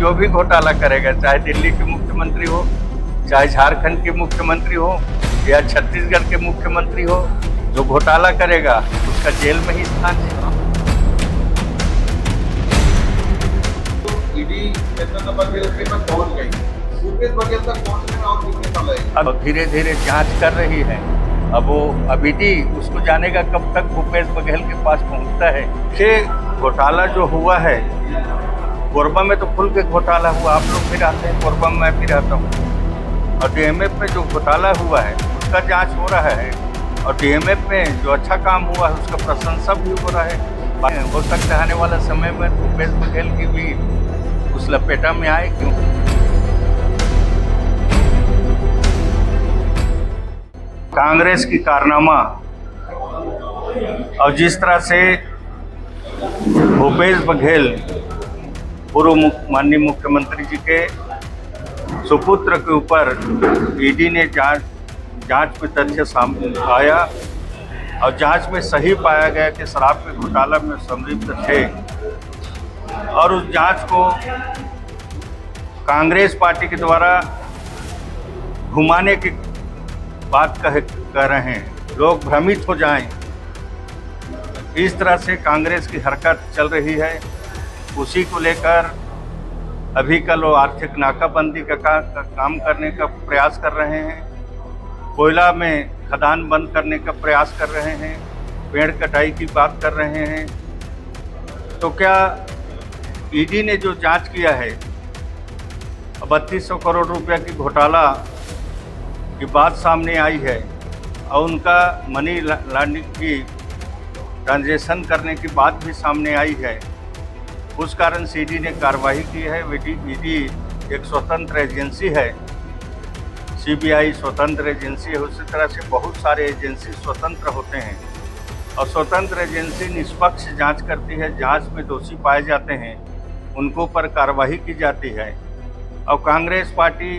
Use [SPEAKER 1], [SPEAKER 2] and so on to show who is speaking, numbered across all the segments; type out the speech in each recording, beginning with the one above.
[SPEAKER 1] जो भी घोटाला करेगा, चाहे दिल्ली के मुख्यमंत्री हो, चाहे झारखंड के मुख्यमंत्री हो या छत्तीसगढ़ के मुख्यमंत्री हो, जो घोटाला करेगा उसका जेल में ही स्थान है।
[SPEAKER 2] ईडी चेतन बघेल के पास पहुंच गई, भूपेश बघेल तक पहुंचने में और कितने समय लगेगा?
[SPEAKER 1] अब धीरे धीरे जांच कर रही है। अब वो अभी उसको जानेगा कब तक भूपेश बघेल के पास पहुंचता है। ये घोटाला जो हुआ है, कोरबा में तो खुल के घोटाला हुआ, आप लोग भी रहते हैं कोरबा में, मैं भी रहता हूँ। और डीएमएफ में जो घोटाला हुआ है उसका जांच हो रहा है, और डीएमएफ में जो अच्छा काम हुआ है उसका प्रशंसा भी हो रहा है। हो सकता है आने वाला समय में भूपेश बघेल की भी उस लपेटा में आए। क्यों? कांग्रेस की कारनामा और जिस तरह से भूपेश बघेल पूर्व माननीय मुख्यमंत्री जी के सुपुत्र के ऊपर ईडी ने जांच में तथ्य सामने आया और जांच में सही पाया गया कि शराब के घोटाला में संलिप्त थे, और उस जांच को कांग्रेस पार्टी के द्वारा घुमाने की बात कह रहे हैं, लोग भ्रमित हो जाएं, इस तरह से कांग्रेस की हरकत चल रही है। उसी को लेकर अभी कल वो आर्थिक नाकाबंदी का काम करने का प्रयास कर रहे हैं, कोयला में खदान बंद करने का प्रयास कर रहे हैं, पेड़ कटाई की बात कर रहे हैं। तो क्या ईडी ने जो जांच किया है, 3200 करोड़ रुपया की घोटाला की बात सामने आई है और उनका मनी लॉन्ड्रिंग की ट्रांजैक्शन करने की बात भी सामने आई है, उस कारण से ईडी ने कार्रवाई की है। ईडी एक स्वतंत्र एजेंसी है, सीबीआई स्वतंत्र एजेंसी है, उसी तरह से बहुत सारे एजेंसी स्वतंत्र होते हैं और स्वतंत्र एजेंसी निष्पक्ष जांच करती है। जांच में दोषी पाए जाते हैं उनके ऊपर कार्रवाई की जाती है। और कांग्रेस पार्टी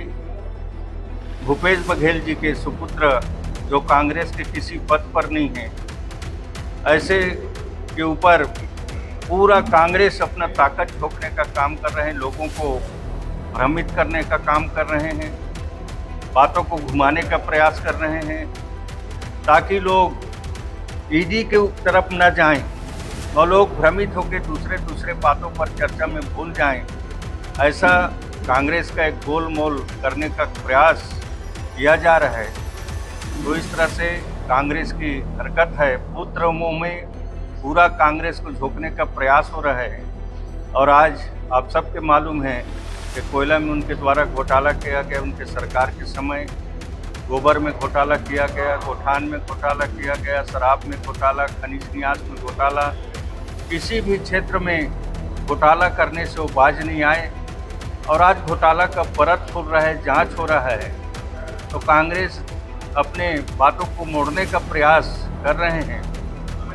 [SPEAKER 1] भूपेश बघेल जी के सुपुत्र, जो कांग्रेस के किसी पद पर नहीं है, ऐसे के ऊपर पूरा कांग्रेस अपना ताकत झोंकने का काम कर रहे हैं, लोगों को भ्रमित करने का काम कर रहे हैं, बातों को घुमाने का प्रयास कर रहे हैं, ताकि लोग ईडी के तरफ न जाएं और लोग भ्रमित होकर दूसरे बातों पर चर्चा में भूल जाएं। ऐसा कांग्रेस का एक गोलमोल करने का प्रयास किया जा रहा है। तो इस तरह से कांग्रेस की हरकत है, पुत्र मुंह में पूरा कांग्रेस को झोंकने का प्रयास हो रहा है। और आज आप सबके मालूम है कि कोयला में उनके द्वारा घोटाला किया गया, उनके सरकार के समय गोबर में घोटाला किया गया, गोठान में घोटाला किया गया, शराब में घोटाला, खनिज न्यास में घोटाला, किसी भी क्षेत्र में घोटाला करने से वो बाज नहीं आए। और आज घोटाला का परत खुल रहा है, जांच हो रहा है, तो कांग्रेस अपने बातों को मोड़ने का प्रयास कर रहे हैं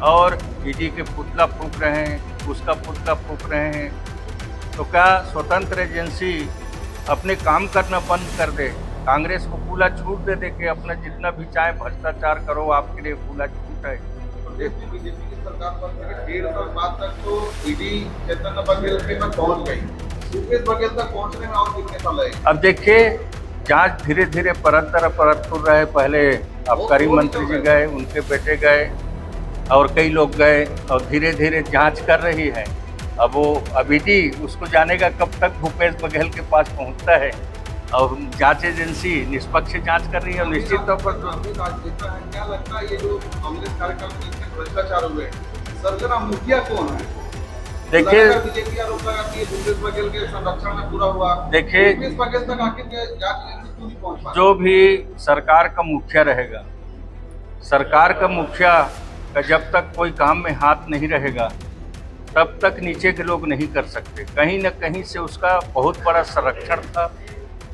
[SPEAKER 1] और ईडी के पुतला फूंक रहे हैं, उसका पुतला फूंक रहे हैं। तो क्या स्वतंत्र एजेंसी अपने काम करना बंद कर दे, कांग्रेस को पूरा छूट दे कि अपना जितना भी चाहे भ्रष्टाचार करो, आपके लिए पूरा छूट है।
[SPEAKER 2] प्रदेश में बीजेपी की सरकार पर 1.5 साल बाद तक तो ईडी चेतन बघेल के पास पहुंच गई, भूपेश बघेल तक पहुंचने में और कितने समय लगेगा?
[SPEAKER 1] अब देखिए, जांच धीरे धीरे परत खुल रहा है। पहले आबकारी मंत्री जी गए, उनके बेटे गए और कई लोग गए और धीरे धीरे जांच कर रही है। अब वो अभी उसको जानेगा कब तक भूपेश बघेल के पास पहुंचता है, और जांच एजेंसी निष्पक्ष जांच कर रही है। और निश्चित तौर पर
[SPEAKER 2] क्या लगता है ये जो कांग्रेस कार्यकर्ता इतने भ्रष्टाचार हुए, सरगना मुखिया कौन है?
[SPEAKER 1] देखिए,
[SPEAKER 2] बीजेपी आरोप लगाती है भूपेश बघेल के संरक्षण में पूरा हुआ।
[SPEAKER 1] देखिए,
[SPEAKER 2] भूपेश बघेल तक आखिर जांच एजेंसी क्यों नहीं पहुंच पाई?
[SPEAKER 1] जो भी सरकार का मुखिया रहेगा, सरकार का मुखिया का जब तक कोई काम में हाथ नहीं रहेगा तब तक नीचे के लोग नहीं कर सकते। कहीं न कहीं से उसका बहुत बड़ा संरक्षण था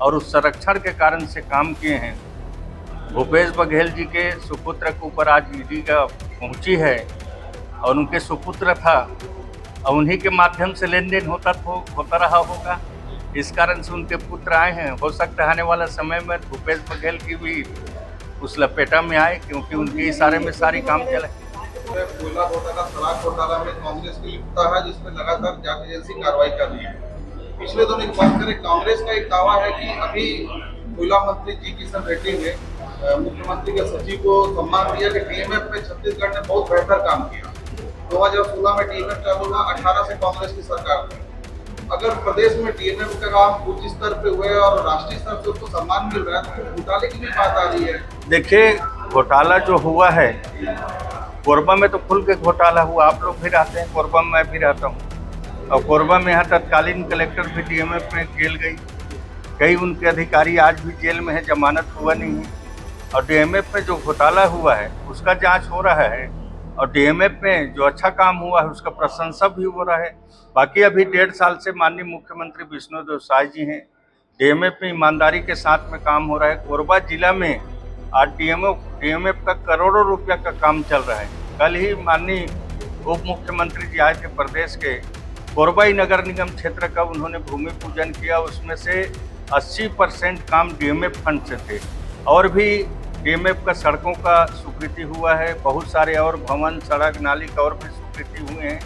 [SPEAKER 1] और उस संरक्षण के कारण से काम किए हैं। भूपेश बघेल जी के सुपुत्र के ऊपर आज ईडी का पहुंची है और उनके सुपुत्र था और उन्हीं के माध्यम से लेन देन होता रहा होगा, इस कारण से उनके पुत्र आए हैं। हो सकता है आने वाला समय में भूपेश बघेल की भी उस लपेटा में आए, क्योंकि उनके इशारे में सारी काम चले।
[SPEAKER 2] कोयला घोटाला, शराब घोटाला में कांग्रेस की लिप्तता है, जिसमें लगातार जांच एजेंसी कार्रवाई कर रही है। पिछले दिनों की बात करें, कांग्रेस का एक दावा है कि अभी कोयला मंत्री जी किशन रेड्डी ने मुख्यमंत्री के सचिव को सम्मान दिया कि डीएमएफ में छत्तीसगढ़ ने बहुत बेहतर काम किया। 2016 में डीएमएफ चालू हुआ, 18 से कांग्रेस की सरकार थी। अगर प्रदेश में डीएमएफ का काम उच्च स्तर पे हुए और राष्ट्रीय स्तर से उसको सम्मान मिल रहा है, तो घोटाले की भी बात आ रही है।
[SPEAKER 1] देखिए, घोटाला जो हुआ है, कोरबा में तो खुल के घोटाला हुआ। आप लोग भी रहते हैं कोरबा में, मैं भी रहता हूँ। और कोरबा में यहाँ तत्कालीन कलेक्टर भी डीएमएफ में जेल गई। कई उनके अधिकारी आज भी जेल में है, जमानत हुआ नहीं है। और डीएमएफ में जो घोटाला हुआ है उसका जांच हो रहा है, और डीएमएफ में जो अच्छा काम हुआ है उसका प्रशंसा भी हो रहा है। बाकी अभी 1.5 साल से माननीय मुख्यमंत्री विष्णुदेव साय जी हैं, डीएमएफ में ईमानदारी के साथ में काम हो रहा है। कोरबा जिला में आज डीएमएफ का करोड़ों रुपया का काम चल रहा है। कल ही माननीय उप मुख्यमंत्री जी आए थे प्रदेश के, कोरबा नगर निगम क्षेत्र का उन्होंने भूमि पूजन किया। उसमें से 80% काम डीएमएफ फंड से थे। और भी डीएमएफ का सड़कों का स्वीकृति हुआ है, बहुत सारे और भवन, सड़क, नाली का और भी स्वीकृति हुए हैं।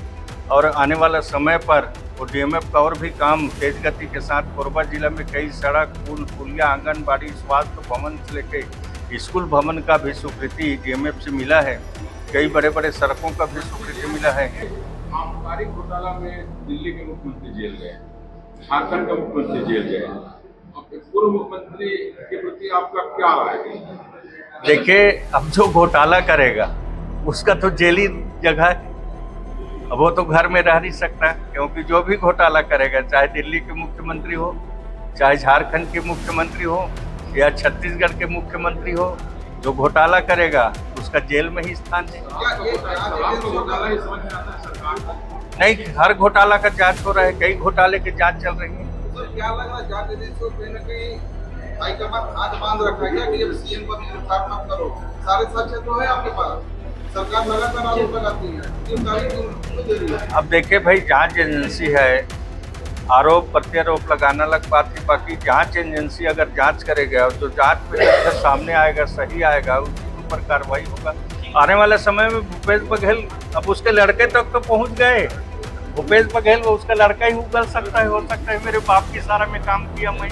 [SPEAKER 1] और आने वाला समय पर वो डीएमएफ का और भी काम तेज गति के साथ कोरबा जिला में कई सड़क, पुल, पुलिया, आंगनबाड़ी, स्वास्थ्य भवन से लेकर स्कूल भवन का भी स्वीकृति डीएमएफ से मिला है। कई बड़े बड़े सड़कों का भी स्वीकृति मिला है।
[SPEAKER 3] आबकारी घोटाला में दिल्ली के मुख्यमंत्री जेल गए, झारखंड के मुख्यमंत्री जेल गए। पूर्व मुख्यमंत्री के प्रति आपका क्या राय है?
[SPEAKER 1] देखिए, अब जो घोटाला करेगा उसका तो जेली जगह है। अब वो तो घर में रह नहीं सकता, क्योंकि जो भी घोटाला करेगा, चाहे दिल्ली के मुख्यमंत्री हो, चाहे झारखंड के मुख्यमंत्री हो, या छत्तीसगढ़ के मुख्यमंत्री हो, जो घोटाला करेगा उसका जेल में ही स्थान है। नहीं, हर घोटाला का जांच हो रहा है, कई घोटाले की जांच चल रही है।
[SPEAKER 2] तो क्या लग रहा है, जांच एजेंसी को कहीं ना कहीं हाईकमान हाथ बांध रखा है क्या कि अब सीएम पर गिरफ्तार मत करो? सारे तथ्य तो है आपके पास, सरकार लगातार आरोप लगाती है, क्यों दे रही है?
[SPEAKER 1] अब देखिए भाई, जांच एजेंसी है, आरोप प्रत्यारोप लगाना अलग बात है। बाकी जांच एजेंसी अगर जांच करेगा तो जांच में जब सामने आएगा, सही आएगा, उसके ऊपर कार्रवाई होगा। आने वाले समय में भूपेश बघेल, अब उसके लड़के तक तो पहुंच गए। भूपेश बघेल वो उसका लड़का ही उगल सकता है, हो सकता है मेरे बाप की इशारा में काम किया मैं।